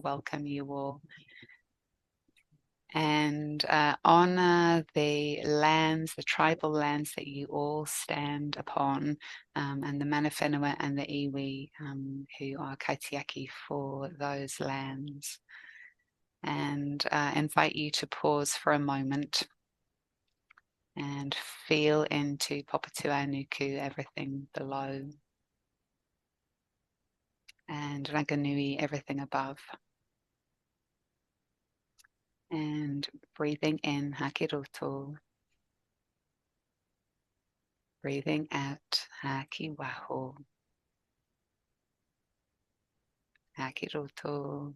welcome you all and honor the lands, the tribal lands that you all stand upon, and the mana whenua and the iwi who are kaitiaki for those lands. And invite you to pause for a moment and feel into Popatua Nuku, everything below, and Ranganui, everything above. And breathing in, hakiroto. Breathing out, hakiwaho. Hakiroto.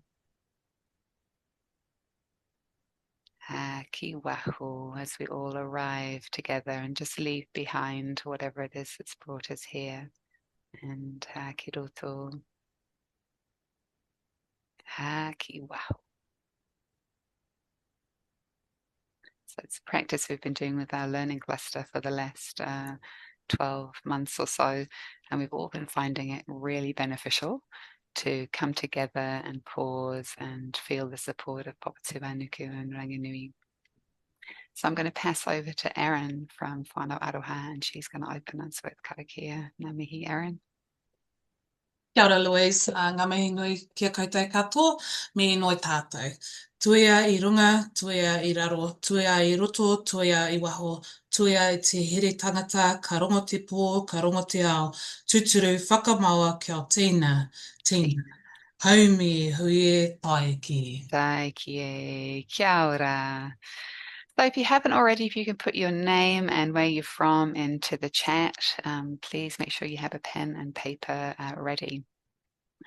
Hakiwaho, as we all arrive together and just leave behind whatever it is that's brought us here. And hakiroto. Hakiwaho. So it's a practice we've been doing with our learning cluster for the last 12 months or so, and we've all been finding it really beneficial to come together and pause and feel the support of Popatua Nuku and Ranganui. So I'm going to pass over to Erin from Whānau Aroha, and she's going to open us with karakia. Ngā mihi, Erin. Kia ora, Louise. Ngā mihi nui kia koutou katoa, me noi tātou. Tuia I runga, tuia I raro, tuia I roto, tuia I waho, tuia I te here tangata, ka rongo te pō, ka rongo te ao, tuturu whakamaua kia o tīna, tīna. Haumi hui e tai ki. Tai ki, kia ora. So if you haven't already, if you can put your name and where you're from into the chat, please make sure you have a pen and paper ready.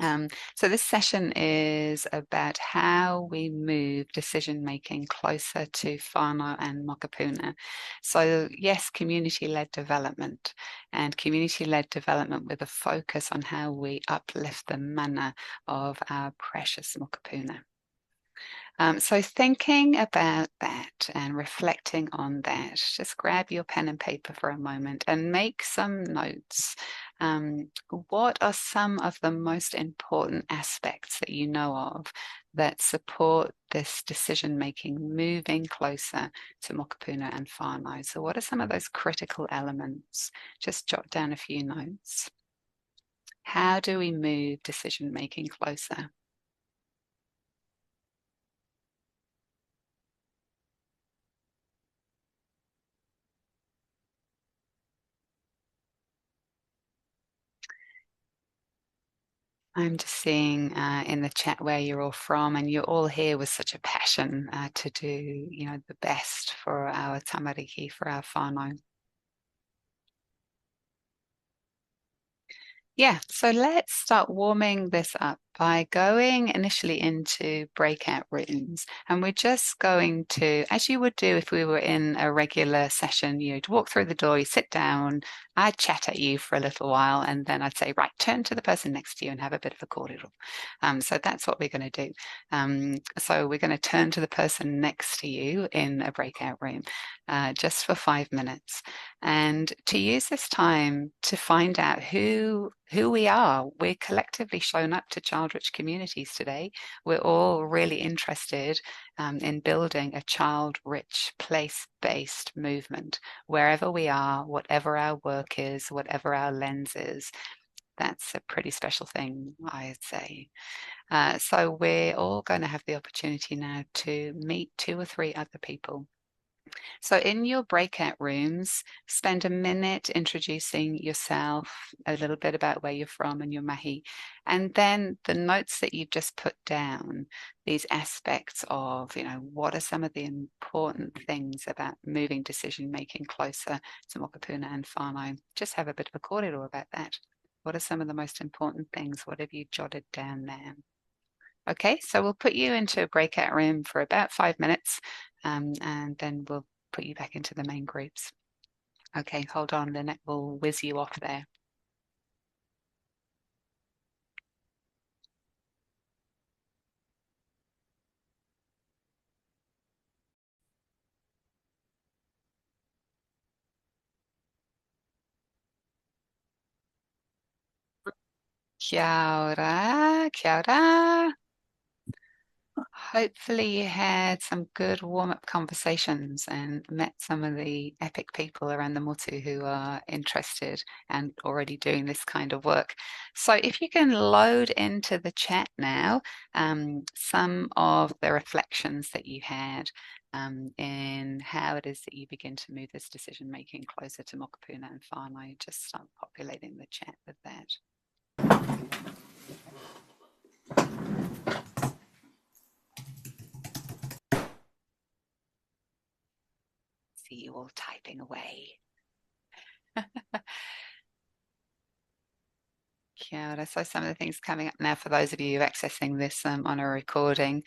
So this session is about how we move decision-making closer to whānau and Mokopuna. So yes, community-led development, and community-led development with a focus on how we uplift the mana of our precious Mokopuna. So thinking about that and reflecting on that, just grab your pen and paper for a moment and make some notes. What are some of the most important aspects that you know of that support this decision-making, moving closer to Mokopuna and whānau? So what are some of those critical elements? Just jot down a few notes. How do we move decision-making closer? I'm just seeing in the chat where you're all from, and you're all here with such a passion to do, the best for our tamariki, for our whānau. Yeah, so let's start warming this up by going initially into breakout rooms. And we're just going to, as you would do if we were in a regular session, you'd walk through the door, you sit down, I'd chat at you for a little while, and then I'd say, right, turn to the person next to you and have a bit of a kōrero. So that's what we're going to do. So we're going to turn to the person next to you in a breakout room just for 5 minutes. And to use this time to find out who we are. We're collectively shown up to child-rich communities today. We're all really interested in building a child-rich, place-based movement. Wherever we are, whatever our work is, whatever our lens is, that's a pretty special thing, I'd say. So we're all going to have the opportunity now to meet 2 or 3 other people. So in your breakout rooms, spend a minute introducing yourself, a little bit about where you're from and your mahi, and then the notes that you've just put down, these aspects of, what are some of the important things about moving decision-making closer to Mokopuna and whānau. Just have a bit of a kōrero about that. What are some of the most important things? What have you jotted down there? Okay, so we'll put you into a breakout room for about 5 minutes, and then we'll put you back into the main groups. Okay, hold on, Lynette will whiz you off there. Kia ora, kia ora. hopefully you had some good warm-up conversations and met some of the epic people around the motu who are interested and already doing this kind of work. So if you can load into the chat now some of the reflections that you had in how it is that you begin to move this decision making closer to Mokopuna and Whānau, just start populating the chat with that. See you all typing away. Kia ora. So some of the things coming up now for those of you accessing this on a recording,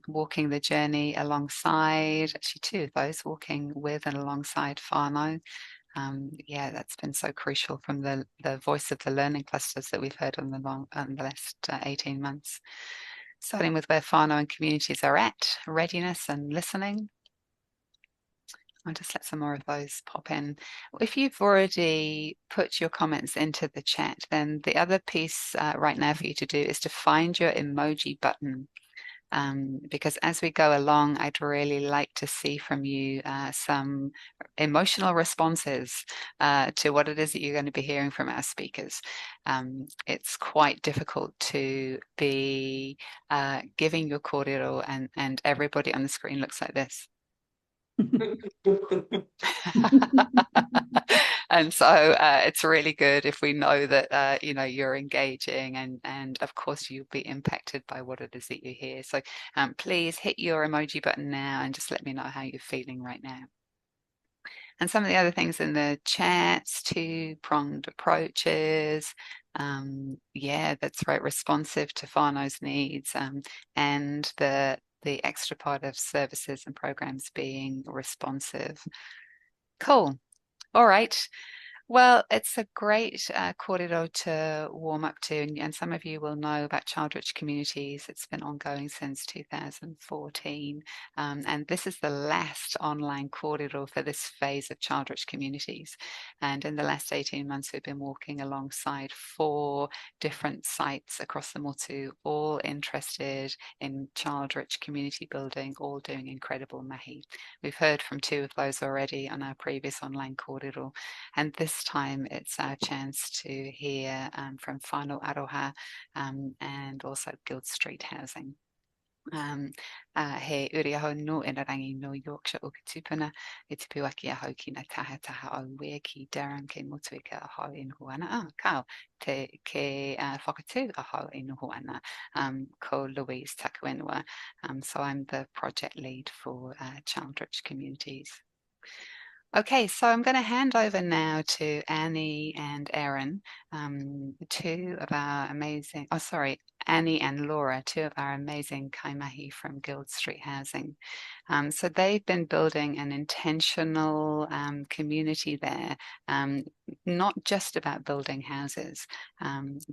walking the journey alongside, actually two of those, walking with and alongside Whānau. Yeah, that's been so crucial from the voice of the learning clusters that we've heard on the last 18 months. Starting with where Whānau and communities are at, readiness and listening. I'll just let some more of those pop in. If you've already put your comments into the chat, then the other piece right now for you to do is to find your emoji button. Because as we go along, I'd really like to see from you some emotional responses to what it is that you're going to be hearing from our speakers. It's quite difficult to be giving your kōrero and everybody on the screen looks like this. And so it's really good if we know that you're engaging and of course you'll be impacted by what it is that you hear. So please hit your emoji button now and just let me know how you're feeling right now. And some of the other things in the chats, two-pronged approaches, yeah, that's right, responsive to Whānau's needs, and the extra part of services and programs being responsive. Cool. All right. Well, it's a great kōrero to warm up to, and some of you will know about child-rich communities. It's been ongoing since 2014, and this is the last online kōrero for this phase of child-rich communities. And in the last 18 months, we've been walking alongside 4 different sites across the motu, all interested in child-rich community building, all doing incredible mahi. We've heard from 2 of those already on our previous online kōrero, and this time it's our chance to hear from Whānau Aroha and also Guild Street Housing. He uri ahau no ina rangi no Yorkshire o ki tupuna e te piwaki ahau ki na taha au wea ki Durham ke motu e ka ahau e nuhu ana. Kao, ke whakatū ahau e nuhu ana ko Louise Takuenua. So I'm the project lead for Child-Rich Communities. Okay, so I'm going to hand over now to Annie and Erin, 2 of our amazing, Annie and Laura, 2 of our amazing kaimahi from Guild Street Housing. So they've been building an intentional community there, not just about building houses,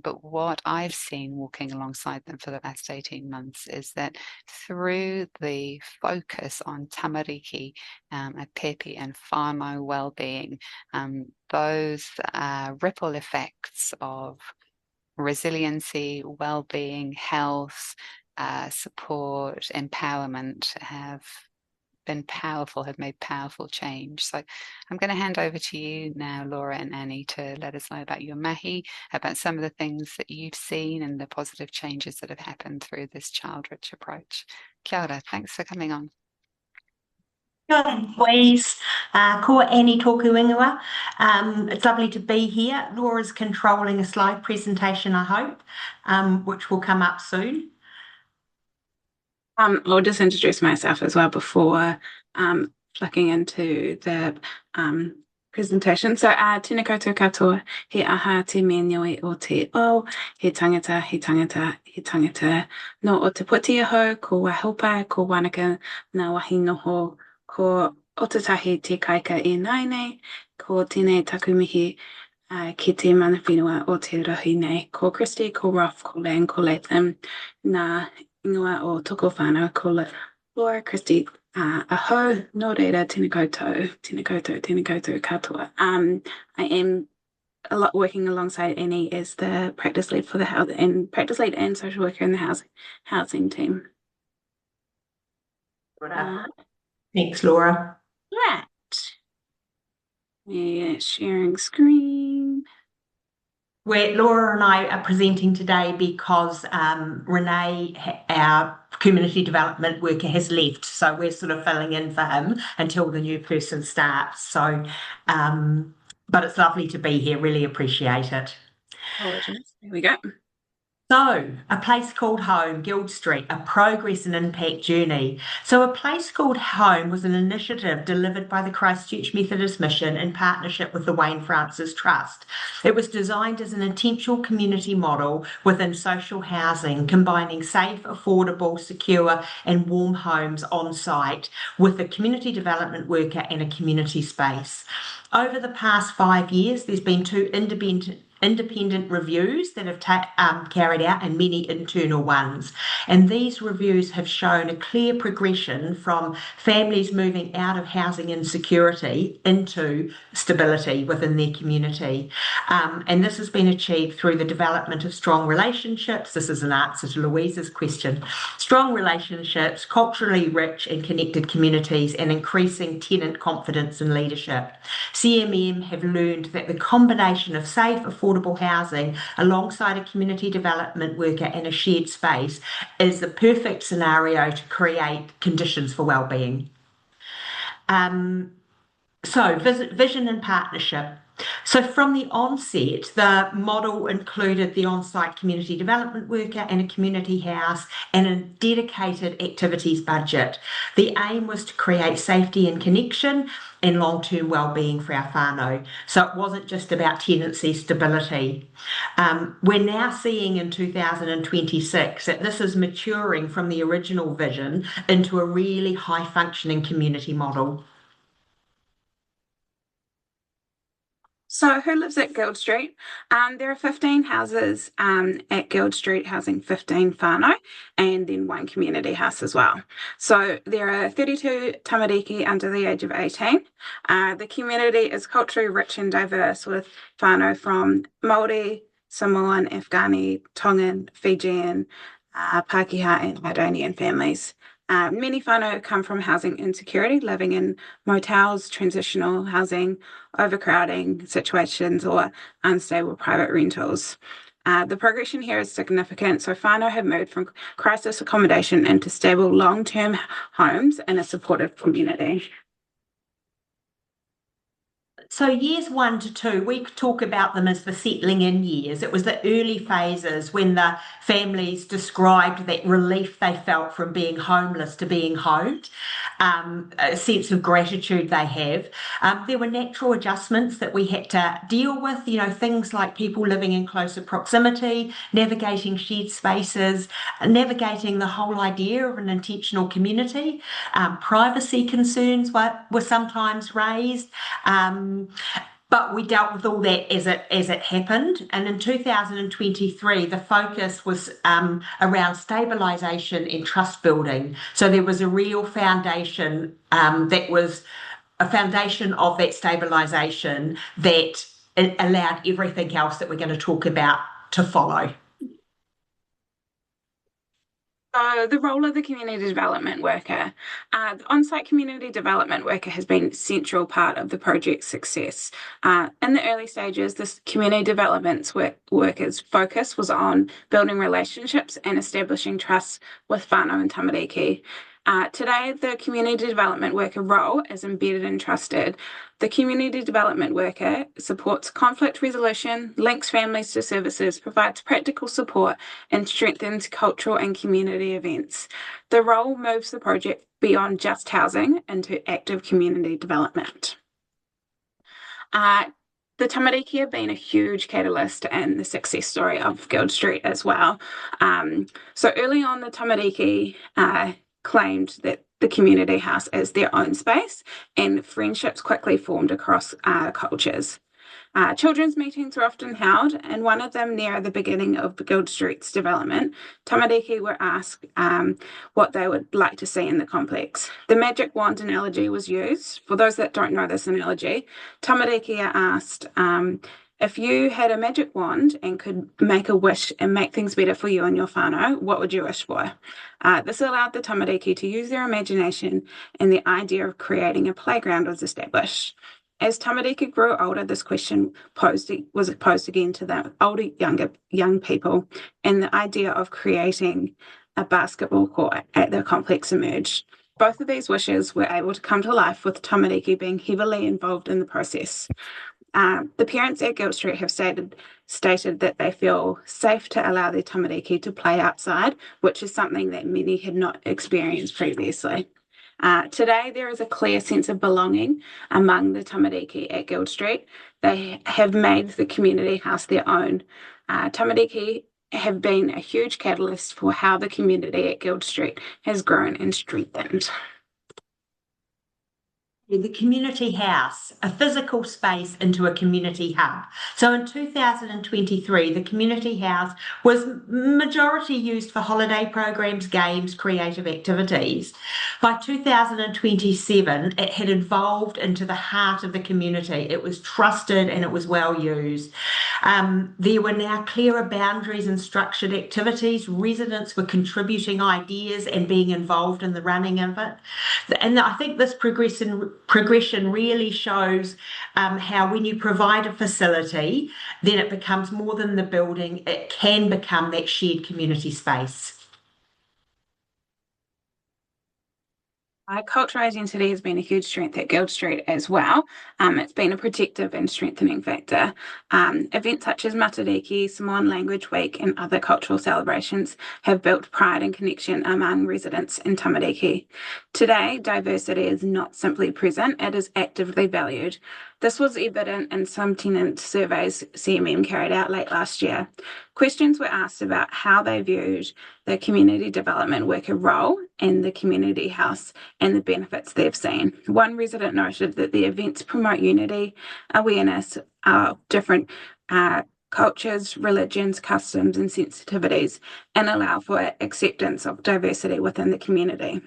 but what I've seen walking alongside them for the last 18 months is that through the focus on tamariki, pepi and whānau well-being, those ripple effects of resiliency, well-being, health, support, empowerment have been powerful, have made powerful change. So I'm going to hand over to you now, Laura and Annie, to let us know about your mahi, about some of the things that you've seen and the positive changes that have happened through this child-rich approach. Kia ora, thanks for coming on. Kia ora, Louise. Ko Annie tōku ingoa. It's lovely to be here. Laura's controlling a slide presentation, I hope, which will come up soon. I'll just introduce myself as well before flicking into the presentation. So, tēnā koutou katoa, he aha te mianui o te o, he tangata, no o te puti aho, ko wahopa, ko wanaka, nā wahi noho, ko otatahi te kaika e naine, ko tēnei takumihi ki te mana whenua o te rahi nei, ko Christie, ko Roth, ko Lang, ko Latham, nā ingoa o toko whānau, ko Laura, Christie, aho, no reira, tēnā koutou katoa. I am working alongside Annie as the practice lead for the practice lead and social worker in the housing team. Thanks, Laura. Right. Yeah, sharing screen. Laura and I are presenting today because Renee, our community development worker, has left. So we're sort of filling in for him until the new person starts. So, but it's lovely to be here. Really appreciate it. Apologies. Here we go. So, A Place Called Home, Guild Street, a progress and impact journey. So, A Place Called Home was an initiative delivered by the Christchurch Methodist Mission in partnership with the Wayne Francis Trust. It was designed as an intentional community model within social housing, combining safe, affordable, secure and warm homes on site with a community development worker and a community space. Over the past 5 years, there's been 2 independent reviews that have carried out and many internal ones. And these reviews have shown a clear progression from families moving out of housing insecurity into stability within their community. And this has been achieved through the development of strong relationships. This is an answer to Louise's question. Strong relationships, culturally rich and connected communities, and increasing tenant confidence and leadership. CMM have learned that the combination of safe, affordable housing alongside a community development worker and a shared space is the perfect scenario to create conditions for wellbeing. So, vision and partnership. So from the onset, the model included the on-site community development worker and a community house and a dedicated activities budget. The aim was to create safety and connection and long-term wellbeing for our whānau. So it wasn't just about tenancy stability. We're now seeing in 2026 that this is maturing from the original vision into a really high-functioning community model. So who lives at Guild Street? There are 15 houses at Guild Street housing 15 whānau and then 1 community house as well. So there are 32 tamariki under the age of 18. The community is culturally rich and diverse with whānau from Māori, Samoan, Afghani, Tongan, Fijian, Pākehā and Iranian families. Many whānau come from housing insecurity, living in motels, transitional housing, overcrowding situations, or unstable private rentals. The progression here is significant. So whānau have moved from crisis accommodation into stable long-term homes in a supportive community. So years 1 to 2, we talk about them as the settling in years. It was the early phases when the families described that relief they felt from being homeless to being homed, a sense of gratitude they have. There were natural adjustments that we had to deal with, things like people living in closer proximity, navigating shared spaces, navigating the whole idea of an intentional community. Privacy concerns were sometimes raised. But we dealt with all that as it happened. And in 2023, the focus was around stabilisation and trust building. So there was a real foundation that was a foundation of that stabilisation that allowed everything else that we're going to talk about to follow. So the role of the community development worker. The on-site community development worker has been a central part of the project's success. In the early stages, this community development worker's focus was on building relationships and establishing trust with whānau and tamariki. Today, the community development worker role is embedded and trusted. The community development worker supports conflict resolution, links families to services, provides practical support, and strengthens cultural and community events. The role moves the project beyond just housing into active community development. The tamariki have been a huge catalyst in the success story of Guild Street as well. So early on, the tamariki claimed that the community house as their own space, and friendships quickly formed across cultures. Children's meetings were often held, and one of them near the beginning of Guild Street's development, tamariki were asked what they would like to see in the complex. The magic wand analogy was used. For those that don't know this analogy, tamariki are asked If you had a magic wand and could make a wish and make things better for you and your whānau, what would you wish for? This allowed the tamariki to use their imagination, and the idea of creating a playground was established. As tamariki grew older, this question was posed again to the older, young people, and the idea of creating a basketball court at the complex emerged. Both of these wishes were able to come to life, with tamariki being heavily involved in the process. The parents at Guild Street have stated that they feel safe to allow their tamariki to play outside, which is something that many had not experienced previously. Today, there is a clear sense of belonging among the tamariki at Guild Street. They have made the community house their own. Tamariki have been a huge catalyst for how the community at Guild Street has grown and strengthened. The community house, a physical space into a community hub. So in 2023, the community house was majority used for holiday programs, games, creative activities. By 2027, it had evolved into the heart of the community. It was trusted and it was well used. There were now clearer boundaries and structured activities. Residents were contributing ideas and being involved in the running of it. And I think this progression really shows how when you provide a facility, then it becomes more than the building. It can become that shared community space. Cultural identity has been a huge strength at Guild Street as well. It's been a protective and strengthening factor. Events such as Matariki, Samoan Language Week, and other cultural celebrations have built pride and connection among residents in tamariki. Today, diversity is not simply present, it is actively valued. This was evident in some tenant surveys CMM carried out late last year. Questions were asked about how they viewed the community development worker role in the community house and the benefits they've seen. One resident noted that the events promote unity, awareness of different cultures, religions, customs, and sensitivities, and allow for acceptance of diversity within the community.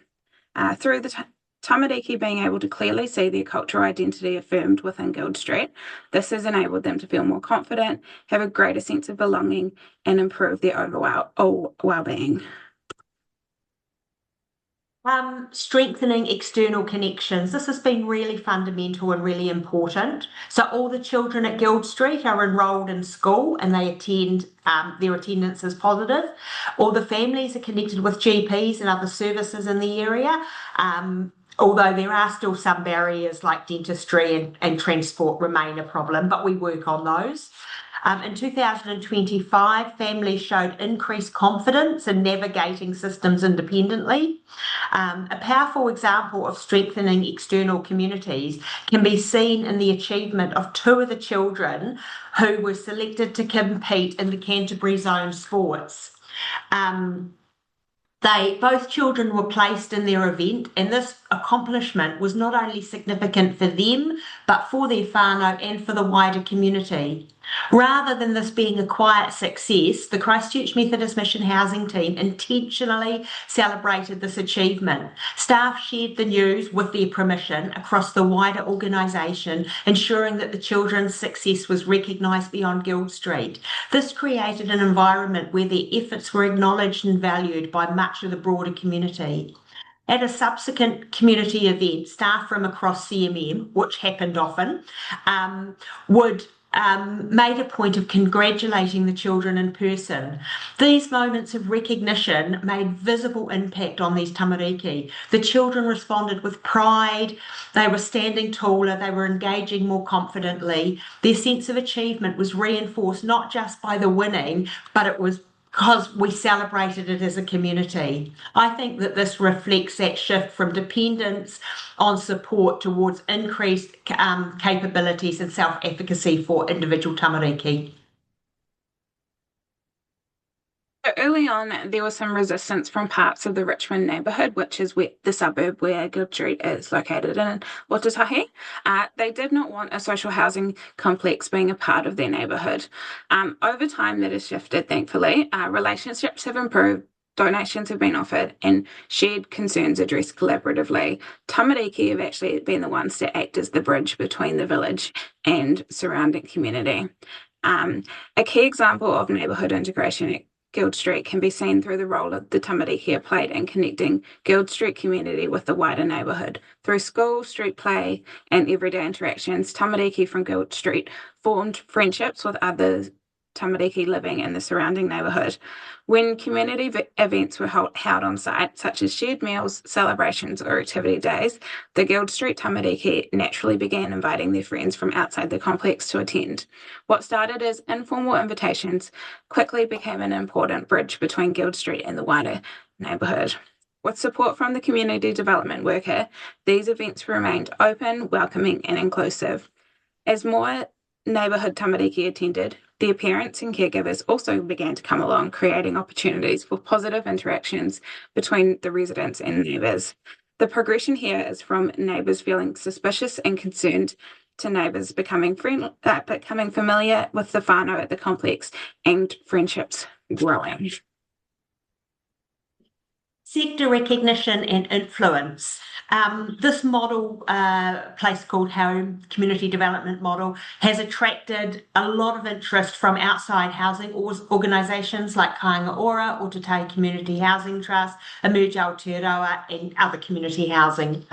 Through the tamariki being able to clearly see their cultural identity affirmed within Guild Street, this has enabled them to feel more confident, have a greater sense of belonging, and improve their overall well-being. Strengthening external connections. This has been really fundamental and really important. So all the children at Guild Street are enrolled in school and they attend, their attendance is positive. All the families are connected with GPs and other services in the area. Although there are still some barriers like dentistry and transport remain a problem, but we work on those. In 2025, families showed increased confidence in navigating systems independently. A powerful example of strengthening external communities can be seen in the achievement of two of the children who were selected to compete in the Canterbury Zone sports. Both children were placed in their event, and this accomplishment was not only significant for them, but for their whānau and for the wider community. Rather than this being a quiet success, the Christchurch Methodist Mission Housing Team intentionally celebrated this achievement. Staff shared the news with their permission across the wider organisation, ensuring that the children's success was recognised beyond Guild Street. This created an environment where their efforts were acknowledged and valued by much of the broader community. At a subsequent community event, staff from across CMM, which happened often, made a point of congratulating the children in person. These moments of recognition made visible impact on these tamariki. The children responded with pride, they were standing taller, they were engaging more confidently. Their sense of achievement was reinforced not just by the winning, but it was because we celebrated it as a community. I think that this reflects that shift from dependence on support towards increased capabilities and self-efficacy for individual tamariki. Early on, there was some resistance from parts of the Richmond neighbourhood, which is the suburb where Guild Street is located in Watatahi. They did not want a social housing complex being a part of their neighbourhood. Over time, that has shifted, thankfully. Relationships have improved, donations have been offered, and shared concerns addressed collaboratively. Tamariki have actually been the ones that act as the bridge between the village and surrounding community. A key example of neighbourhood integration at Guild Street can be seen through the role that the tamariki have played in connecting Guild Street community with the wider neighbourhood. Through school, street play, and everyday interactions, tamariki from Guild Street formed friendships with others tamariki living in the surrounding neighbourhood. When community events were held on site, such as shared meals, celebrations, or activity days, the Guild Street tamariki naturally began inviting their friends from outside the complex to attend. What started as informal invitations quickly became an important bridge between Guild Street and the wider neighbourhood. With support from the community development worker, these events remained open, welcoming, and inclusive. As more neighbourhood tamariki attended, their parents and caregivers also began to come along, creating opportunities for positive interactions between the residents and neighbours. The progression here is from neighbours feeling suspicious and concerned to neighbours becoming familiar with the whānau at the complex and friendships growing. Sector recognition and influence. This model, place called home, community development model, has attracted a lot of interest from outside housing organisations like Kāinga Ora, Otatai Community Housing Trust, Emerge Aotearoa, and other community housing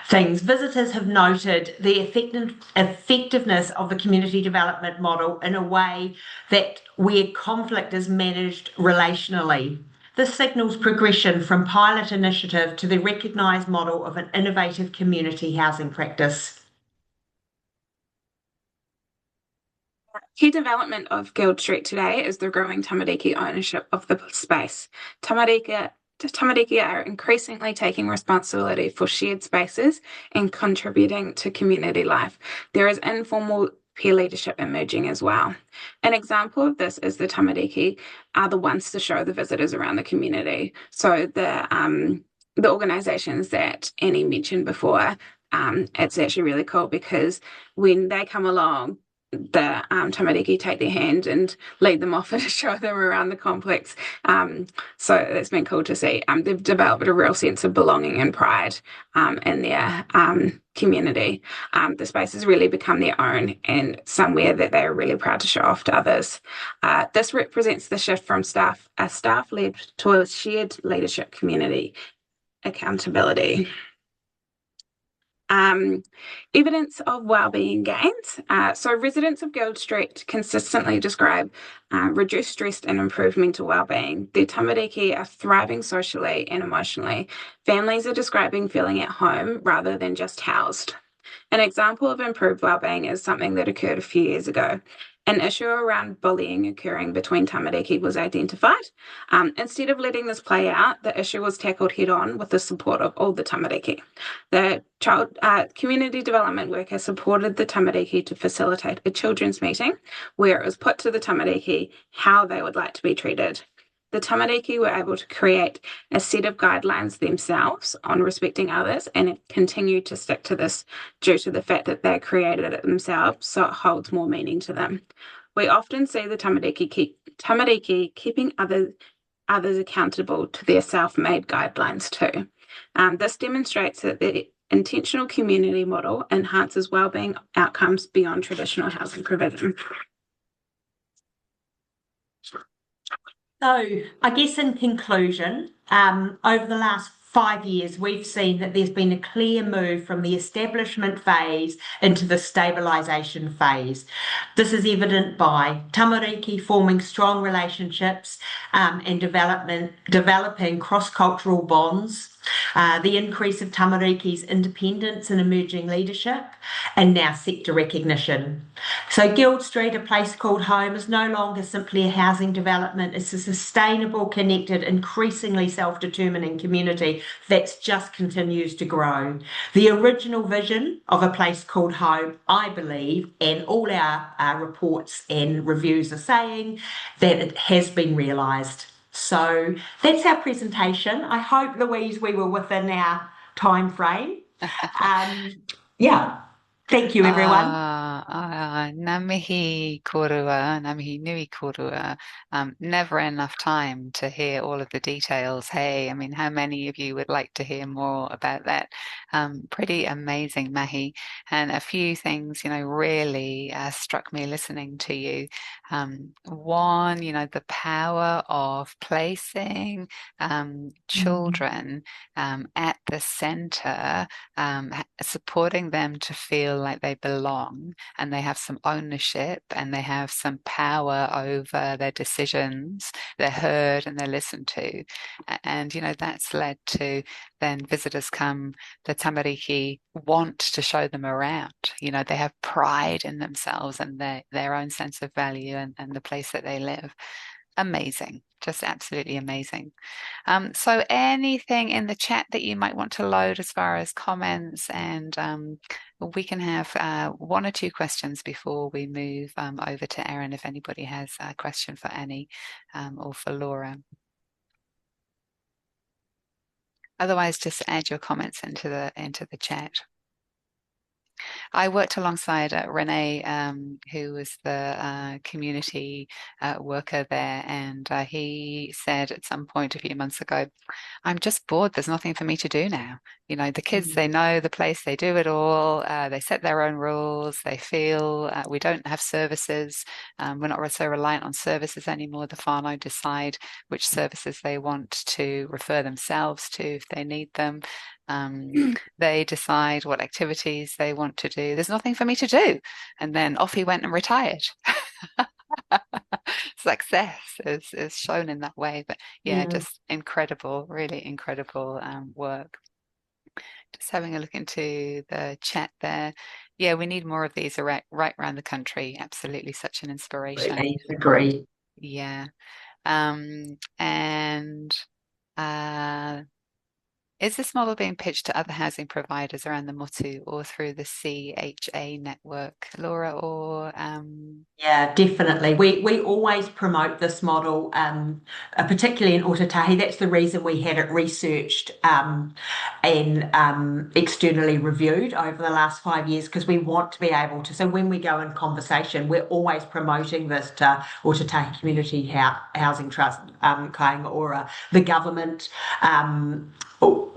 things. Visitors have noted the effectiveness of the community development model in a way that where conflict is managed relationally. This signals progression from pilot initiative to the recognised model of an innovative community housing practice. Key development of Guild Street today is the growing tamariki ownership of the space. Tamariki are increasingly taking responsibility for shared spaces and contributing to community life. There is informal peer leadership emerging as well. An example of this is the tamariki are the ones to show the visitors around the community. So the organisations that Annie mentioned before, it's actually really cool because when they come along, the tamariki take their hand and lead them off and show them around the complex. So it's been cool to see. They've developed a real sense of belonging and pride in their community. The space has really become their own and somewhere that they're really proud to show off to others. This represents the shift from a staff-led to a shared leadership community accountability. Evidence of wellbeing gains. So residents of Guild Street consistently describe reduced stress and improved mental wellbeing. Their tamariki are thriving socially and emotionally. Families are describing feeling at home rather than just housed. An example of improved wellbeing is something that occurred a few years ago. An issue around bullying occurring between tamariki was identified. Instead of letting this play out, the issue was tackled head-on with the support of all the tamariki. The community development worker supported the tamariki to facilitate a children's meeting where it was put to the tamariki how they would like to be treated. The tamariki were able to create a set of guidelines themselves on respecting others and continue to stick to this due to the fact that they created it themselves, so it holds more meaning to them. We often see the tamariki keeping others accountable to their self-made guidelines too. This demonstrates that the intentional community model enhances wellbeing outcomes beyond traditional housing provision. So I guess in conclusion, over the last 5 years, we've seen that there's been a clear move from the establishment phase into the stabilisation phase. This is evident by tamariki forming strong relationships and developing cross-cultural bonds, the increase of tamariki's independence and emerging leadership, and now sector recognition. So Guild Street, a place called home, is no longer simply a housing development. It's a sustainable, connected, increasingly self-determining community that just continues to grow. The original vision of a place called home, I believe, and all our reports and reviews are saying that it has been realised. So that's our presentation. I hope, Louise, we were within our time frame. Yeah. Thank you, everyone. Ngā mihi korua, ngā mihi nui korua. Never enough time to hear all of the details. Hey, I mean, how many of you would like to hear more about that? Pretty amazing, mahi. And a few things, really struck me listening to you. One, the power of placing children at the center, supporting them to feel like they belong and they have some ownership and they have some power over their decisions. They're heard and they're listened to. And, that's led to then visitors come, the tamariki want to show them around. They have pride in themselves and their own sense of value and the place that they live. Amazing. Just absolutely amazing. So anything in the chat that you might want to load as far as comments, and we can have one or two questions before we move over to Erin if anybody has a question for Annie or for Laura. Otherwise, just add your comments into the chat. I worked alongside Renee, who was the community worker there, and he said at some point a few months ago, I'm just bored. There's nothing for me to do now. The kids, they know the place, they do it all. They set their own rules. They feel we don't have services. We're not so reliant on services anymore. The whānau decide which services they want to refer themselves to if they need them. They decide what activities they want to do. There's nothing for me to do. And then off he went and retired. Success is shown in that way. But yeah, just incredible, really incredible work. Just having a look into the chat there. Yeah, we need more of these right around the country. Absolutely, such an inspiration. I agree. Yeah. Is this model being pitched to other housing providers around the motu or through the CHA network, Laura, or Yeah, definitely. We always promote this model, particularly in Otatahi. That's the reason we had it researched and externally reviewed over the last 5 years, because we want to be able to. So when we go in conversation, we're always promoting this to Otatahi Community Housing Trust, Kāinga Ora, the government.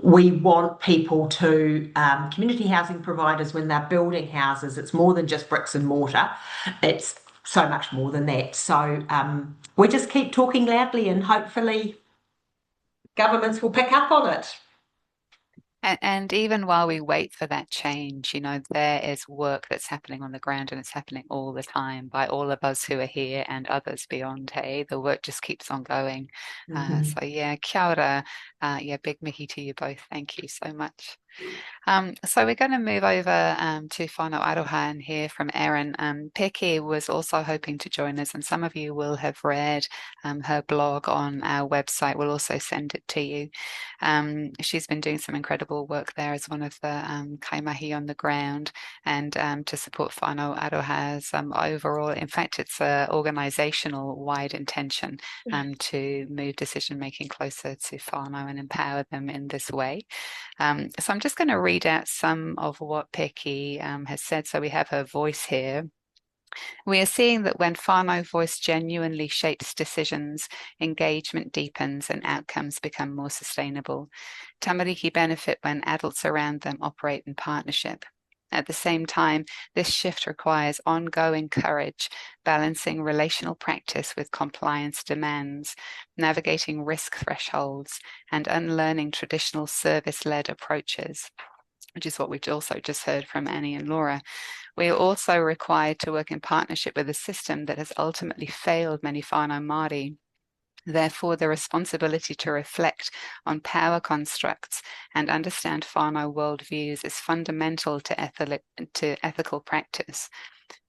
We want people to, community housing providers, when they're building houses, it's more than just bricks and mortar. It's so much more than that. So we just keep talking loudly and hopefully governments will pick up on it. And even while we wait for that change, there is work that's happening on the ground, and it's happening all the time by all of us who are here and others beyond. Hey, the work just keeps on going. So yeah, kia ora. Big mihi to you both. Thank you so much. So we're going to move over to Whānau Aroha and hear from Erin. Peki was also hoping to join us, and some of you will have read her blog on our website. We'll also send it to you. She's been doing some incredible work there as one of the kaimahi on the ground, and to support Whānau Aroha's overall, in fact, it's an organisational wide intention to move decision making closer to whānau and empower them in this way. So I'm just going to read out some of what Peki has said. So we have her voice here. We are seeing that when whānau voice genuinely shapes decisions, engagement deepens and outcomes become more sustainable. Tamariki benefit when adults around them operate in partnership. At the same time, this shift requires ongoing courage, balancing relational practice with compliance demands, navigating risk thresholds, and unlearning traditional service-led approaches, which is what we've also just heard from Annie and Laura. We are also required to work in partnership with a system that has ultimately failed many whānau Māori. Therefore, the responsibility to reflect on power constructs and understand whānau worldviews is fundamental to ethical practice.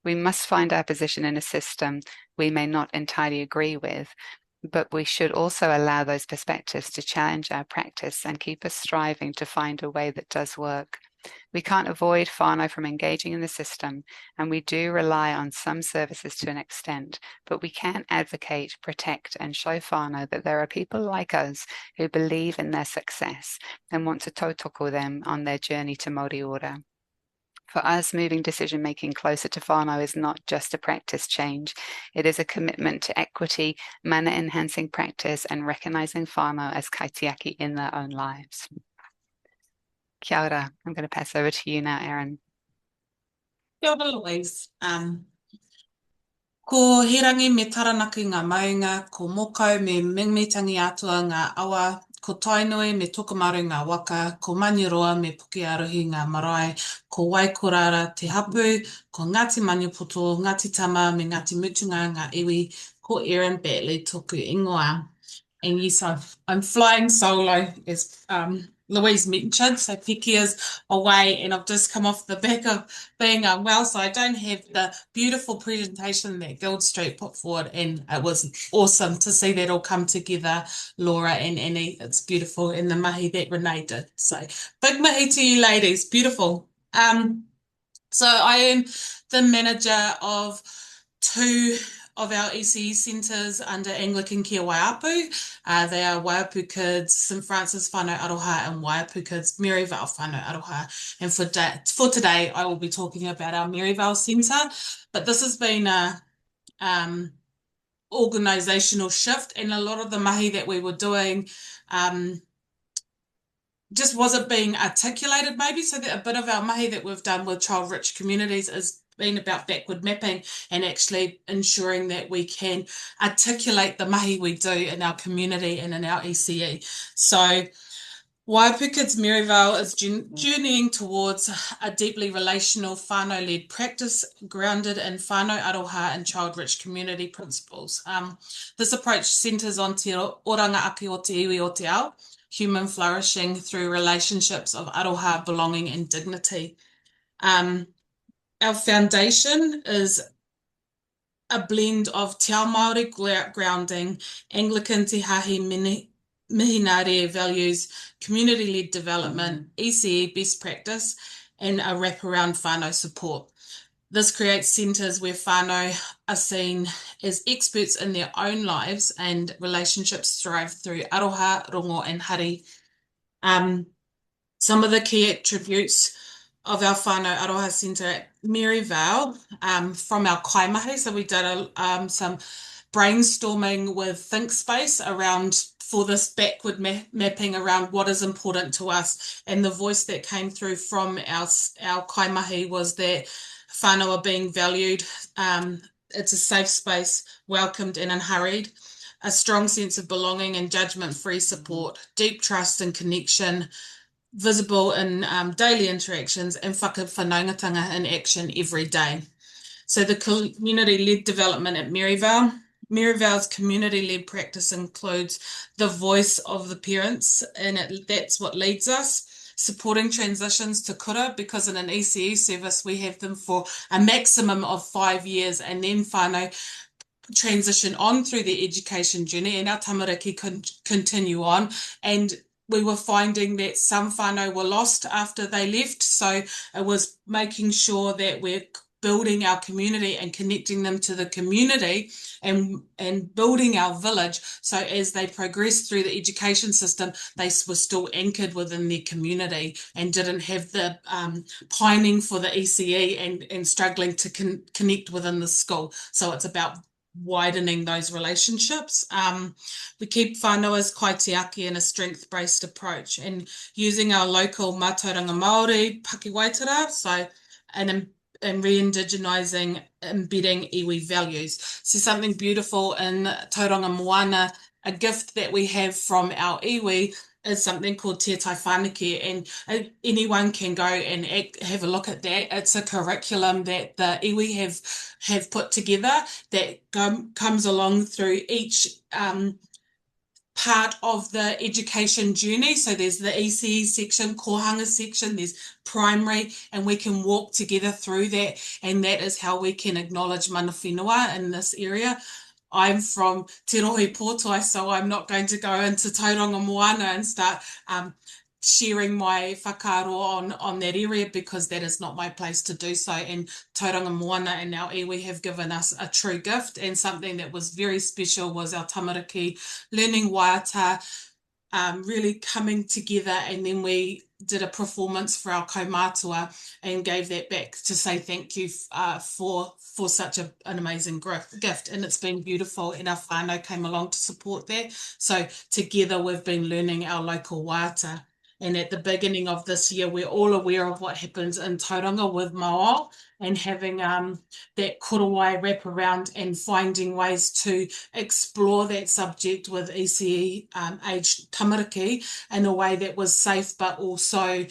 We must find our position in a system we may not entirely agree with, but we should also allow those perspectives to challenge our practice and keep us striving to find a way that does work. We can't avoid whānau from engaging in the system, and we do rely on some services to an extent, but we can advocate, protect, and show whānau that there are people like us who believe in their success and want to tautoko them on their journey to Māori ora. For us, moving decision making closer to whānau is not just a practice change. It is a commitment to equity, manner enhancing practice, and recognizing whānau as kaitiaki in their own lives. Kia ora. I'm going to pass over to you now, Erin. Kia ora, Louise. Ko hirangi me taranaki ngā maunga, ko mokau me mingmitangi atua ngā awa, ko tainui me tokomaru ngā waka, ko maniroa me puki arohi ngā marae, ko waikorara te hapu, ko Ngāti Maniapoto, Ngāti Tama me Ngāti Mutunga ngā iwi, ko Erin Batley toku ingoa. And yes, I'm flying solo, as Louise mentioned, so Piki is away, and I've just come off the back of being unwell, so I don't have the beautiful presentation that Guild Street put forward, and it was awesome to see that all come together, Laura and Annie. It's beautiful, and the mahi that Renee did. So big mahi to you ladies, beautiful. So I am the manager of 2 of our ECE centres under Anglican Care Waiapu. They are Waiapu Kids, St Francis Whānau Aroha, and Waiapu Kids, Merivale Whānau Aroha. And for today, I will be talking about our Merivale Centre. But this has been a organisational shift, and a lot of the mahi that we were doing just wasn't being articulated maybe. So that a bit of our mahi that we've done with child-rich communities is been about backward mapping and actually ensuring that we can articulate the mahi we do in our community and in our ECE. So Waiapu Kids Merivale is journeying towards a deeply relational whānau-led practice grounded in whānau aroha and child-rich community principles. This approach centres on te oranga ake o te iwi o te ao, human flourishing through relationships of aroha, belonging and dignity. Our foundation is a blend of te ao Māori grounding, Anglican te hahi mihinare values, community-led development, ECE best practice, and a wraparound whānau support. This creates centres where whānau are seen as experts in their own lives and relationships thrive through aroha, rongo and hari. Some of the key attributes of our whānau aroha centre at Merivale from our kaimahi. So we did some brainstorming with ThinkSpace around for this backward mapping around what is important to us. And the voice that came through from our kaimahi was that whānau are being valued. It's a safe space, welcomed and unhurried, a strong sense of belonging and judgment-free support, deep trust and connection, visible in daily interactions, and whakawhanaungatanga in action every day. So the community-led development at Merivale. Merivale's community-led practice includes the voice of the parents, and that's what leads us. Supporting transitions to kura, because in an ECE service we have them for a maximum of 5 years, and then whānau transition on through their education journey, and our tamariki continue on. And we were finding that some whānau were lost after they left, so it was making sure that we're building our community and connecting them to the community and building our village, so as they progressed through the education system, they were still anchored within their community and didn't have the pining for the ECE and struggling to connect within the school. So it's about widening those relationships. We keep whānau as kaitiaki in a strength-based approach and using our local mātauranga Māori pakiwaitara, so and re-indigenising, embedding iwi values. So something beautiful in Tauranga Moana, a gift that we have from our iwi is something called Te Tai Whāneke, and anyone can go and have a look at that. It's a curriculum that the iwi have put together that comes along through each part of the education journey. So there's the ECE section, kohanga section, there's primary, and we can walk together through that, and that is how we can acknowledge mana whenua in this area. I'm from Te Rohi Pōtai, so I'm not going to go into Tauranga Moana and start sharing my whakaaro on that area, because that is not my place to do so. And Tauranga Moana and our iwi have given us a true gift, and something that was very special was our tamariki learning waiata really coming together, and then we did a performance for our kaumātua and gave that back to say thank you for such an amazing gift, and it's been beautiful, and our whānau came along to support that. So together we've been learning our local wāta, and at the beginning of this year we're all aware of what happens in Tauranga with Mao, and having that korowai wrap around and finding ways to explore that subject with ECE aged tamariki in a way that was safe but also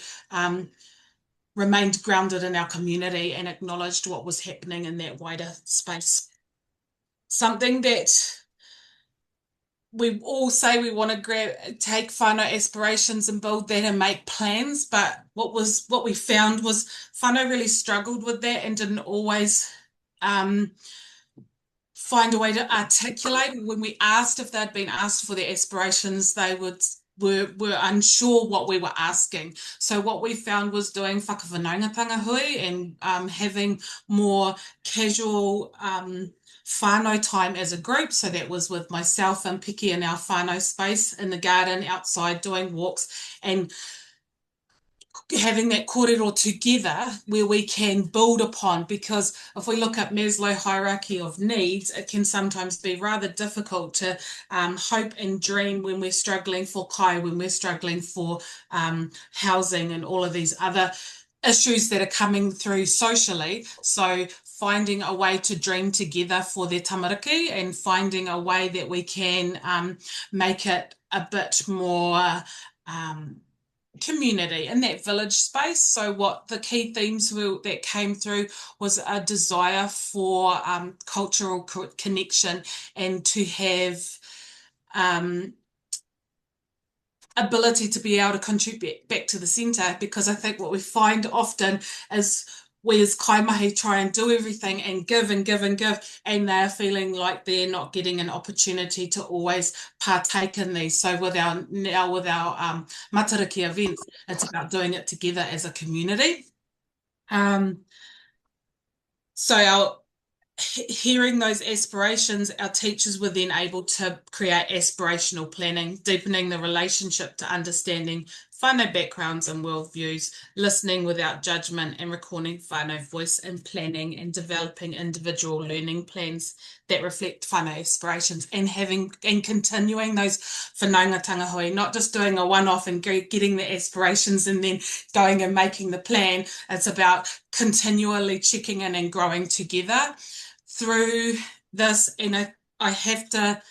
remained grounded in our community and acknowledged what was happening in that wider space. Something that we all say we want to take whānau aspirations and build that and make plans, but what we found was whānau really struggled with that and didn't always find a way to articulate. When we asked if they'd been asked for their aspirations, they were unsure what we were asking. So what we found was doing whakawhanaungatanga hui and having more casual whānau time as a group. So that was with myself and Piki in our whānau space in the garden, outside doing walks, and having that kōrero together where we can build upon, because if we look at Maslow hierarchy of needs, it can sometimes be rather difficult to hope and dream when we're struggling for kai, when we're struggling for housing and all of these other issues that are coming through socially. So finding a way to dream together for their tamariki and finding a way that we can make it a bit more community in that village space. So what the key themes that came through was a desire for cultural connection and to have ability to be able to contribute back to the centre, because I think what we find often is we as kaimahi try and do everything and give and give and give, and they're feeling like they're not getting an opportunity to always partake in these. So with our matariki events, it's about doing it together as a community. So hearing those aspirations, our teachers were then able to create aspirational planning, deepening the relationship to understanding whānau backgrounds and worldviews, listening without judgment, and recording whānau voice in planning and developing individual learning plans that reflect whānau aspirations, and continuing those whanaungatanga hui, not just doing a one-off and getting the aspirations and then going and making the plan. It's about continually checking in and growing together through this. And I have to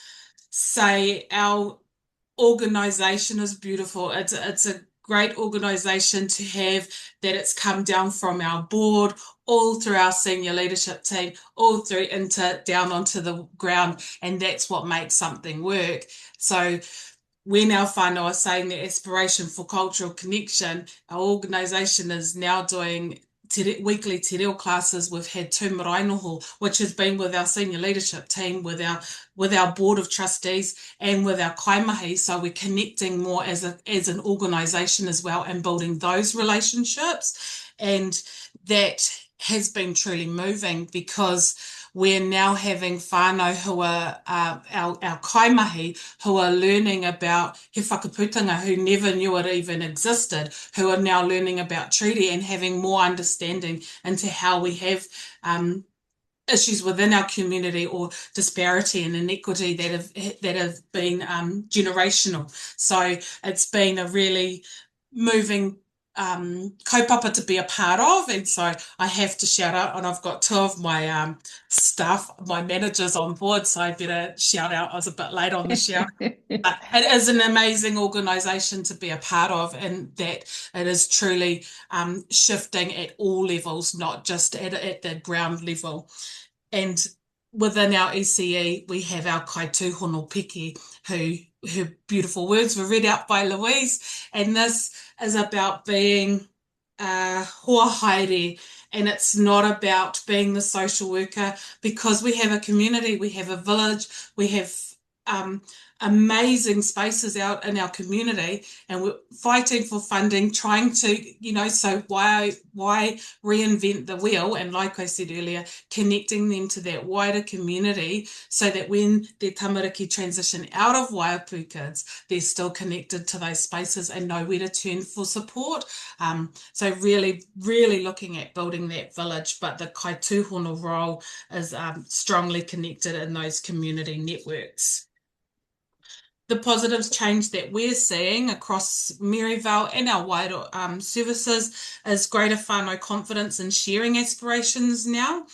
say our organisation is beautiful. It's a great organisation to have, that it's come down from our board all through our senior leadership team, all through down onto the ground, and that's what makes something work. So when our whānau are saying the aspiration for cultural connection, our organisation is now doing weekly te reo classes. We've had 2 marae noho, which has been with our senior leadership team, with our board of trustees, and with our kaimahi. So we're connecting more as an organisation as well, and building those relationships. And that has been truly moving, because we're now having whānau who are our kaimahi, who are learning about he whakaputanga, who never knew it even existed, who are now learning about treaty and having more understanding into how we have issues within our community, or disparity and inequity that have been generational. So it's been a really moving kaupapa to be a part of. And so I have to shout out, and I've got 2 of my staff, my managers on board, so I better shout out. I was a bit late on the shout. But it is an amazing organisation to be a part of, and that it is truly shifting at all levels, not just at the ground level. And within our ECE, we have our kai tūhono Piki, her beautiful words were read out by Louise, and this is about being hoa haere, and it's not about being the social worker, because we have a community, we have a village, we have amazing spaces out in our community, and we're fighting for funding, trying to, so why reinvent the wheel? And like I said earlier, connecting them to that wider community so that when their tamariki transition out of Waiapu kids, they're still connected to those spaces and know where to turn for support. So really, really looking at building that village, but the kaitūhono role is strongly connected in those community networks. The positive change that we're seeing across Merivale and our wider services is greater whānau confidence in sharing aspirations now,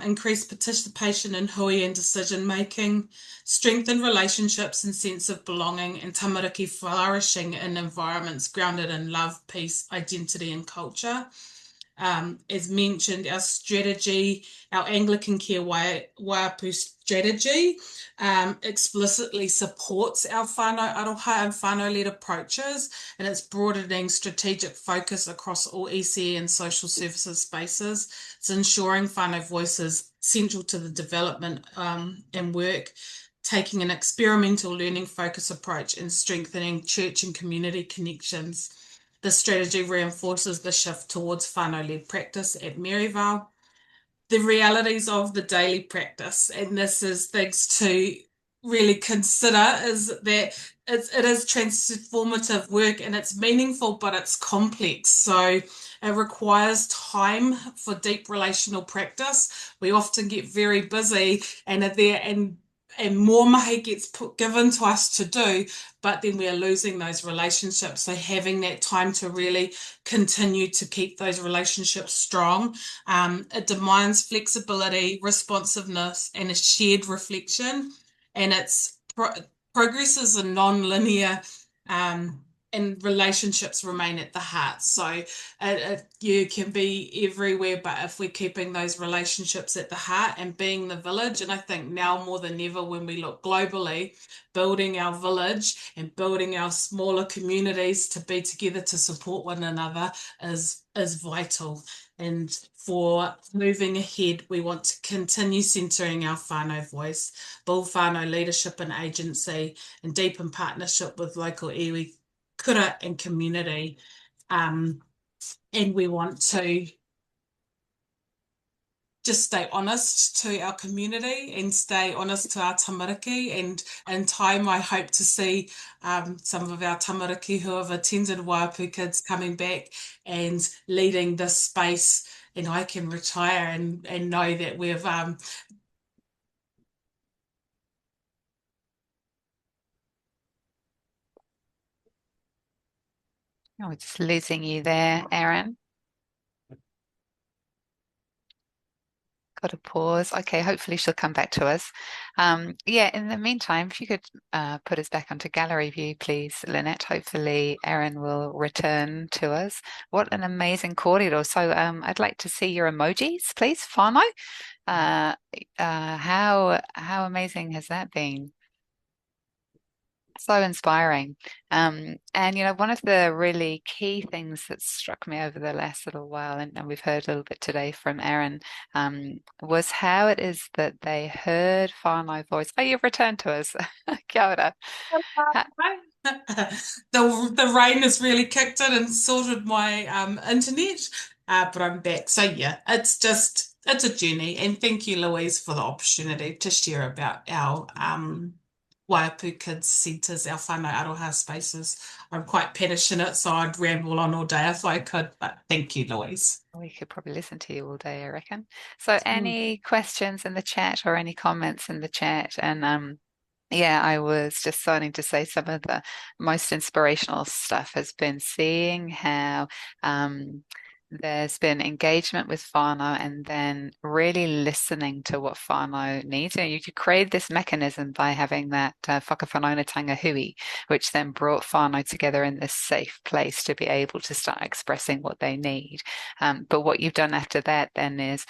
increased participation in hui and decision making, strengthened relationships and sense of belonging, and tamariki flourishing in environments grounded in love, peace, identity and culture. As mentioned, our strategy, our Anglican Care Waiapu strategy, explicitly supports our whānau aroha and whānau-led approaches, and it's broadening strategic focus across all ECE and social services spaces. It's ensuring whānau voices central to the development and work, taking an experimental learning focus approach and strengthening church and community connections. The strategy reinforces the shift towards whānau-led practice at Merivale. The realities of the daily practice, and this is things to really consider, is that it is transformative work and it's meaningful, but it's complex. So it requires time for deep relational practice. We often get very busy and are there and more mahi gets given to us to do, but then we are losing those relationships. So having that time to really continue to keep those relationships strong, it demands flexibility, responsiveness, and a shared reflection. And it's progress is a non-linear, and relationships remain at the heart. So you can be everywhere, but if we're keeping those relationships at the heart and being the village, and I think now more than ever when we look globally, building our village and building our smaller communities to be together to support one another is vital. And for moving ahead, we want to continue centering our whānau voice, build whānau leadership and agency, and deepen partnership with local iwi, kura and community. And we want to just stay honest to our community and stay honest to our tamariki. And in time, I hope to see some of our tamariki who have attended Waiapu Kids coming back and leading this space, and I can retire and know that we've Oh, we're just losing you there, Erin. Got to pause. Okay, hopefully she'll come back to us. Yeah, in the meantime, if you could put us back onto gallery view, please, Lynette. Hopefully Erin will return to us. What an amazing kōrero. So I'd like to see your emojis, please, whānau. How amazing has that been? So inspiring. And one of the really key things that struck me over the last little while, and we've heard a little bit today from Erin, was how it is that they heard whānau voice. Oh, you've returned to us. Kia ora. The rain has really kicked in and sorted my internet, but I'm back. So yeah, it's a journey. And thank you, Louise, for the opportunity to share about our Waiapu Kids Centres, our whānau aroha spaces. I'm quite passionate, so I'd ramble on all day if I could, but thank you, Louise. We could probably listen to you all day, I reckon. So any questions in the chat or any comments in the chat? And yeah, I was just starting to say some of the most inspirational stuff has been seeing how there's been engagement with whānau and then really listening to what whānau needs. You could create this mechanism by having that whakawhanaungatanga hui, which then brought whānau together in this safe place to be able to start expressing what they need. But what you've done after that then is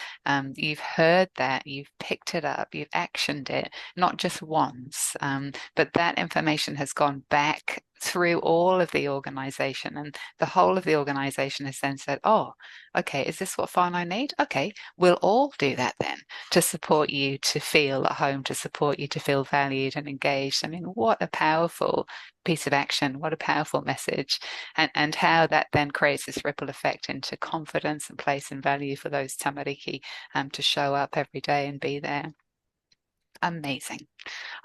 you've heard that, you've picked it up, you've actioned it, not just once, but that information has gone back through all of the organization, and the whole of the organization has then said, oh, okay, is this what Whānau need? Okay, we'll all do that then, to support you to feel at home, to support you to feel valued and engaged. I mean, what a powerful piece of action, what a powerful message, and how that then creates this ripple effect into confidence and place and value for those tamariki to show up every day and be there. Amazing.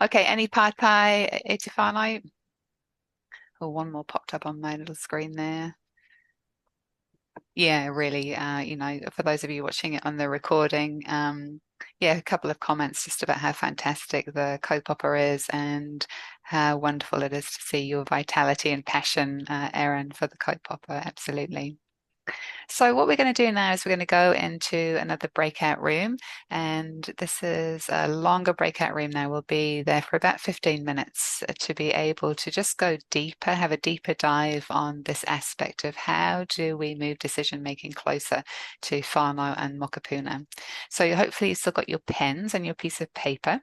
Okay, any pātai e te whānau? Oh, one more popped up on my little screen there. Yeah, really, you know, for those of you watching it on the recording, yeah, a couple of comments just about how fantastic the kaupapa is and how wonderful it is to see your vitality and passion, Erin, for the kaupapa. Absolutely. So what we're going to do now is we're going to go into another breakout room, and this is a longer breakout room now. We'll be there for about 15 minutes to be able to just go deeper, have a deeper dive on this aspect of how do we move decision making closer to Whānau and Mokopuna. So hopefully you've still got your pens and your piece of paper.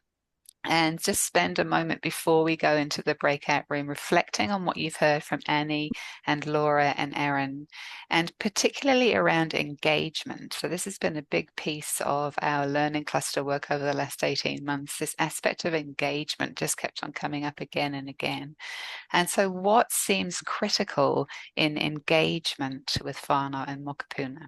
And just spend a moment before we go into the breakout room reflecting on what you've heard from Annie and Laura and Erin, and particularly around engagement. So this has been a big piece of our learning cluster work over the last 18 months. This aspect of engagement just kept on coming up again and again. And so what seems critical in engagement with Whānau and Mokopuna?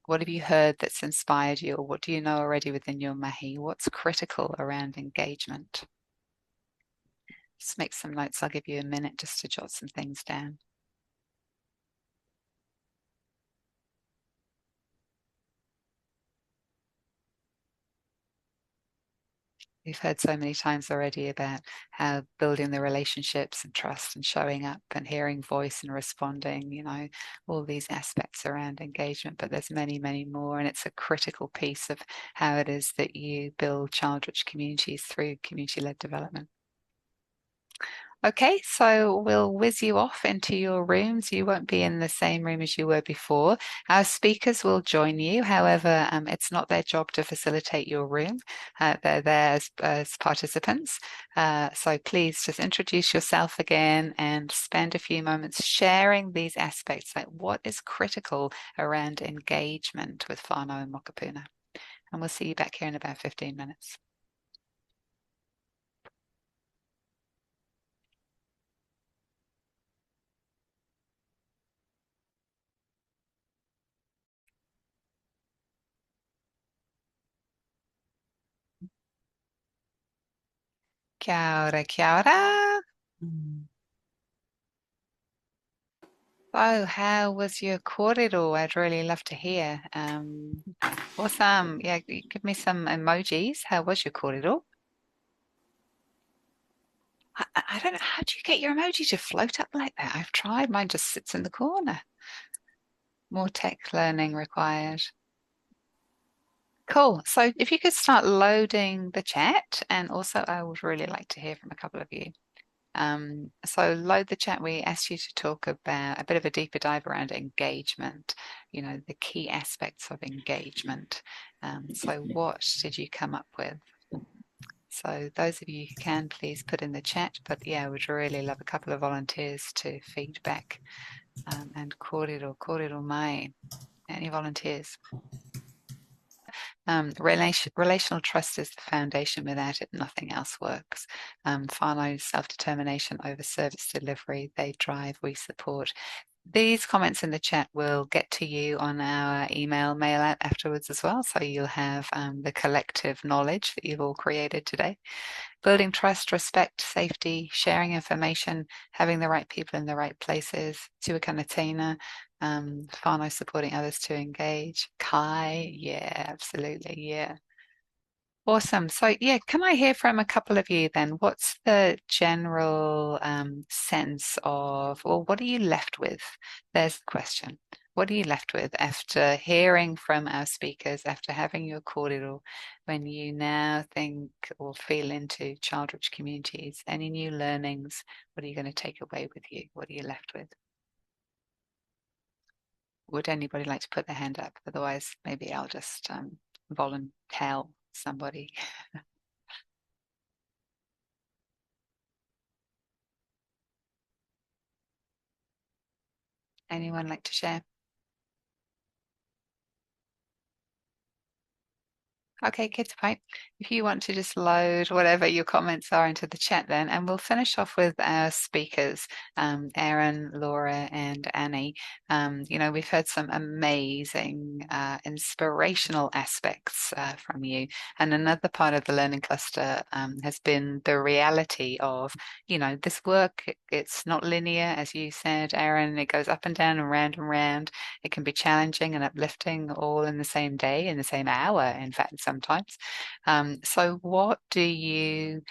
What have you heard that's inspired you, or what do you know already within your mahi? What's critical around engagement? Just make some notes. I'll give you a minute just to jot some things down. We've heard so many times already about how building the relationships and trust and showing up and hearing voice and responding, you know, all these aspects around engagement, but there's many, many more. And it's a critical piece of how it is that you build child-rich communities through community-led development. Okay, so we'll whiz you off into your rooms. You won't be in the same room as you were before. Our speakers will join you. However, it's not their job to facilitate your room. They're there as participants. So please just introduce yourself again and spend a few moments sharing these aspects, like what is critical around engagement with Whānau and Mokopuna. And we'll see you back here in about 15 minutes. Kia ora, kia ora. Oh, how was your kōrero? I'd really love to hear. Awesome. Yeah, give me some emojis. How was your kōrero? I don't know. How do you get your emoji to float up like that? I've tried. Mine just sits in the corner. More tech learning required. Cool. So if you could start loading the chat, and also I would really like to hear from a couple of you. So load the chat. We asked you to talk about a bit of a deeper dive around engagement, you know, the key aspects of engagement. So what did you come up with? So those of you who can, please put in the chat. But yeah, I would really love a couple of volunteers to feedback. And kōrero mai. Any volunteers? Relational trust is the foundation. Without it, nothing else works. Whānau, self-determination over service delivery. They drive, we support. These comments in the chat will get to you on our email mail out afterwards as well. So you'll have the collective knowledge that you've all created today. Building trust, respect, safety, sharing information, having the right people in the right places. Tuakana Tina, Whānau supporting others to engage. Kai, yeah, absolutely, yeah. Awesome. So yeah, can I hear from a couple of you then? What's the general sense of, or what are you left with? There's the question. What are you left with after hearing from our speakers, after having your kōrero, when you now think or feel into child-rich communities? Any new learnings? What are you going to take away with you? What are you left with? Would anybody like to put their hand up? Otherwise, maybe I'll just volunteer somebody. Anyone like to share? Okay, kids, pipe. If you want to just load whatever your comments are into the chat then, and we'll finish off with our speakers, Erin, Laura, and Annie. We've heard some amazing, inspirational aspects from you. And another part of the learning cluster has been the reality of, this work, it's not linear, as you said, Erin. It goes up and down and round and round. It can be challenging and uplifting all in the same day, in the same hour, in fact, sometimes. So what do you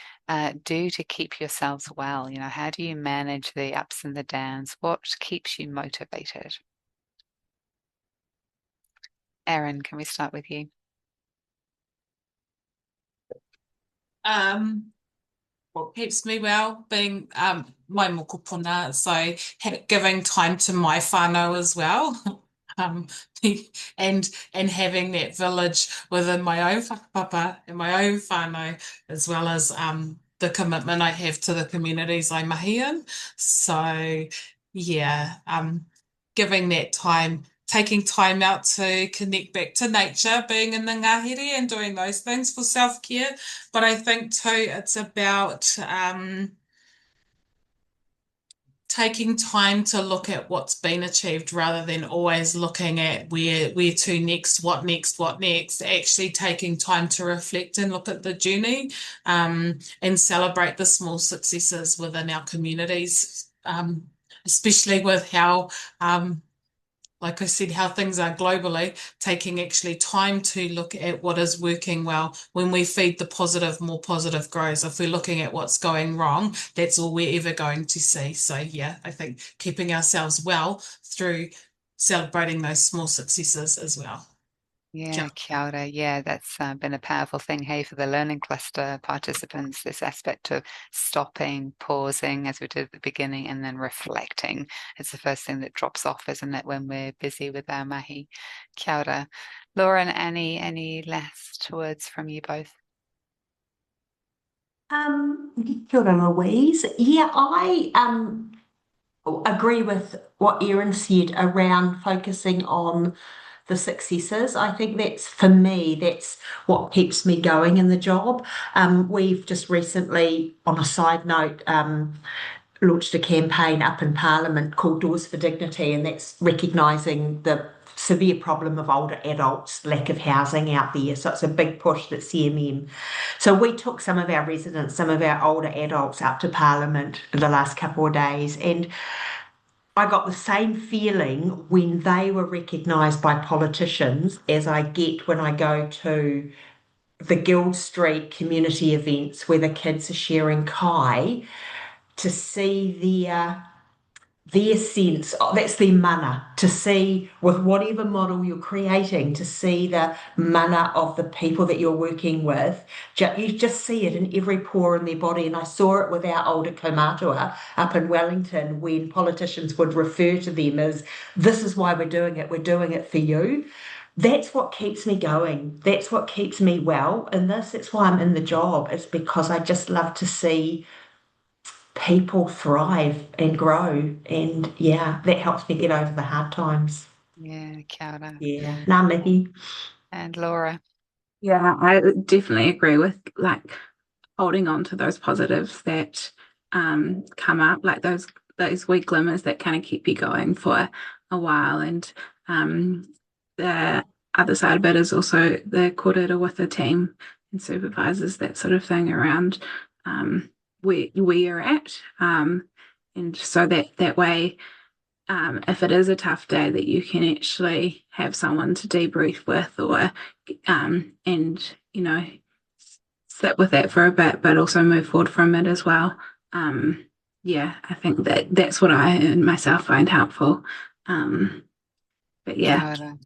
do to keep yourselves well? How do you manage the ups and the downs? What keeps you motivated? Erin, can we start with you? What keeps me well being my mokopuna, so giving time to my whānau as well. And having that village within my own whakapapa and my own whānau, as well as the commitment I have to the communities I mahi in. So yeah, giving that time, taking time out to connect back to nature, being in the ngahere and doing those things for self-care. But I think too it's about taking time to look at what's been achieved rather than always looking at where to next, what next, what next. Actually taking time to reflect and look at the journey, and celebrate the small successes within our communities, especially with how like I said, how things are globally, taking actually time to look at what is working well. When we feed the positive, more positive grows. If we're looking at what's going wrong, that's all we're ever going to see. So yeah, I think keeping ourselves well through celebrating those small successes as well. Yeah, kia ora. Yeah, that's been a powerful thing, hey, for the learning cluster participants, this aspect of stopping, pausing, as we did at the beginning, and then reflecting. It's the first thing that drops off, isn't it, when we're busy with our mahi? Kia ora. Laura and Annie, any last words from you both? Kia ora, Louise. Yeah, I agree with what Erin said around focusing on the successes. I think that's, for me, that's what keeps me going in the job. We've just recently, on a side note, launched a campaign up in Parliament called Doors for Dignity, and that's recognising the severe problem of older adults, lack of housing out there. So it's a big push that CMM. So we took some of our residents, some of our older adults up to Parliament in the last couple of days, and I got the same feeling when they were recognised by politicians as I get when I go to the Guild Street community events where the kids are sharing kai, to see their sense, that's their mana, to see with whatever model you're creating, to see the mana of the people that you're working with. You just see it in every pore in their body. And I saw it with our older kaumātua up in Wellington when politicians would refer to them as, this is why we're doing it for you. That's what keeps me going. That's what keeps me well in this. That's why I'm in the job. It's because I just love to see people thrive and grow. And yeah, that helps me get over the hard times. Yeah, kia ora. Yeah. Ngā mihi. And Laura? Yeah, I definitely agree with holding on to those positives that come up, like those wee glimmers that kind of keep you going for a while. And the other side of it is also the kōrero with the team and supervisors, that sort of thing around where you're at. And so that way, if it is a tough day, that you can actually have someone to debrief with, or and sit with that for a bit, but also move forward from it as well. Yeah, I think that's what I and myself find helpful. But yeah. Kia ora.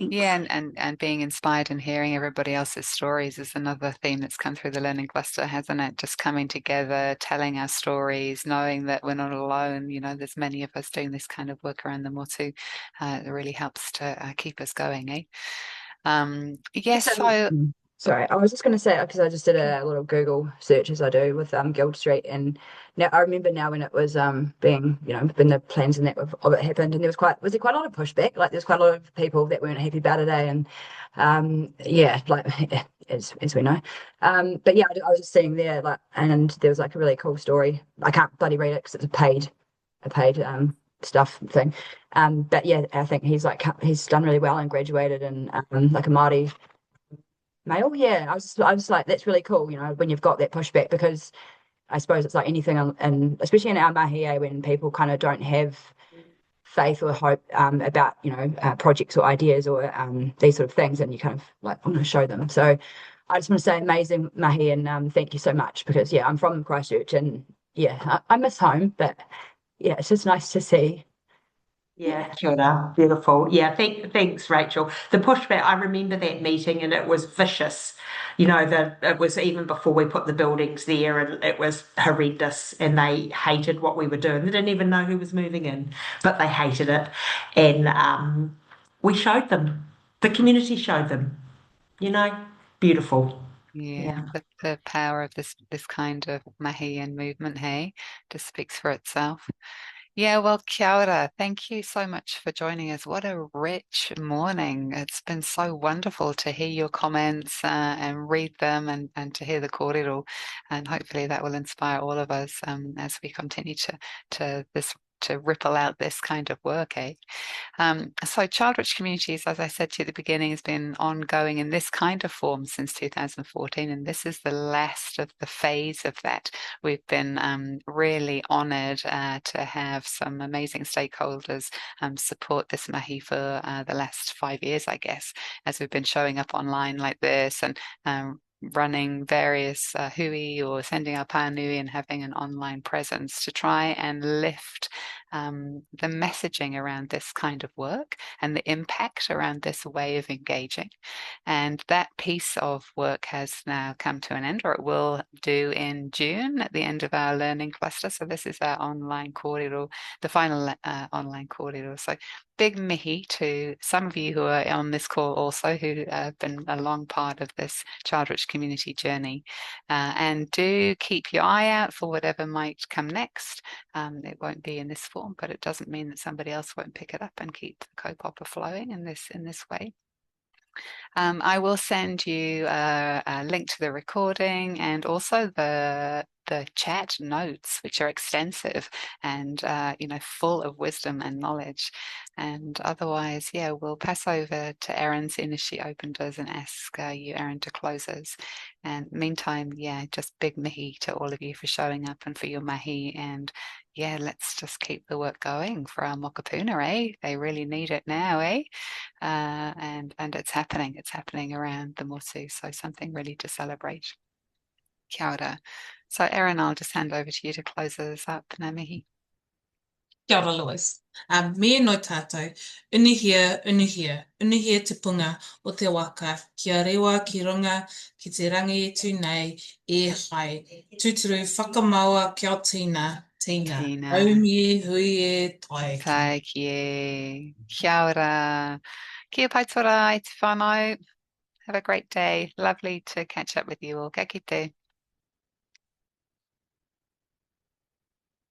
Yeah, and being inspired and hearing everybody else's stories is another theme that's come through the learning cluster, hasn't it? Just coming together, telling our stories, knowing that we're not alone. There's many of us doing this kind of work around the motu. It really helps to keep us going, eh? Yes, so Sorry, I was just going to say, because I just did a little Google search as I do with Guild Street, and now I remember now when it was being, when the plans and that of it happened, and was there quite a lot of pushback? Like there's quite a lot of people that weren't happy about it, and yeah, like as we know, but yeah, I was just seeing there, like, and there was like a really cool story. I can't bloody read it because it's a paid stuff thing, but yeah, I think he's done really well and graduated, and like a Māori male. Yeah, I was like, that's really cool, when you've got that pushback, because I suppose it's like anything, and especially in our mahi, when people kind of don't have faith or hope about, projects or ideas or these sort of things, and you kind of like want to show them. So I just want to say amazing mahi, and thank you so much, because yeah, I'm from Christchurch, and yeah, I miss home, but yeah, it's just nice to see. Yeah, kia ora. Beautiful. Yeah, thanks, Rachel. The pushback, I remember that meeting and it was vicious. It was even before we put the buildings there, and it was horrendous, and they hated what we were doing. They didn't even know who was moving in, but they hated it. And we showed them. The community showed them, you know, beautiful. Yeah, Yeah. the power of this kind of mahi and movement, hey, just speaks for itself. Yeah, well, kia ora. Thank you so much for joining us. What a rich morning. It's been so wonderful to hear your comments and read them, and to hear the kōrero. And hopefully that will inspire all of us as we continue to ripple out this kind of work, eh? So Child-Rich Communities, as I said to you at the beginning, has been ongoing in this kind of form since 2014, and this is the last of the phase of that. We've been really honoured to have some amazing stakeholders support this mahi for the last 5 years, I guess, as we've been showing up online like this, and running various hui, or sending our pānui, and having an online presence to try and lift the messaging around this kind of work and the impact around this way of engaging. And that piece of work has now come to an end, or it will do in June at the end of our learning cluster. So this is our online kōrero, the final online kōrero. So big mihi to some of you who are on this call also, who have been a long part of this Child-Rich community journey. And do keep your eye out for whatever might come next. It won't be in this form, but it doesn't mean that somebody else won't pick it up and keep the kaupapa flowing in this way. I will send you a link to the recording, and also the chat notes, which are extensive and full of wisdom and knowledge. And otherwise, yeah, we'll pass over to Erin soon as she opened us, and ask you, Erin, to close us. And meantime, yeah, just big mihi to all of you for showing up and for your mahi. And yeah, let's just keep the work going for our Mokopuna, eh? They really need it now, eh? And it's happening around the motu, so something really to celebrate. Kia ora. So Erin, I'll just hand over to you to close us up. Ngā mihi. Kia ora, Lois. Me no tātou, unihia te punga o te waka, kia rewa ki runga, ki te rangi e tu nei, e hai, tūturu whakamaua kia tīna, Tīna. aumi hui e tai. Tai kie. Kia ora. Kia pai tora i te whānau. Have a great day. Lovely to catch up with you all. Ka kite.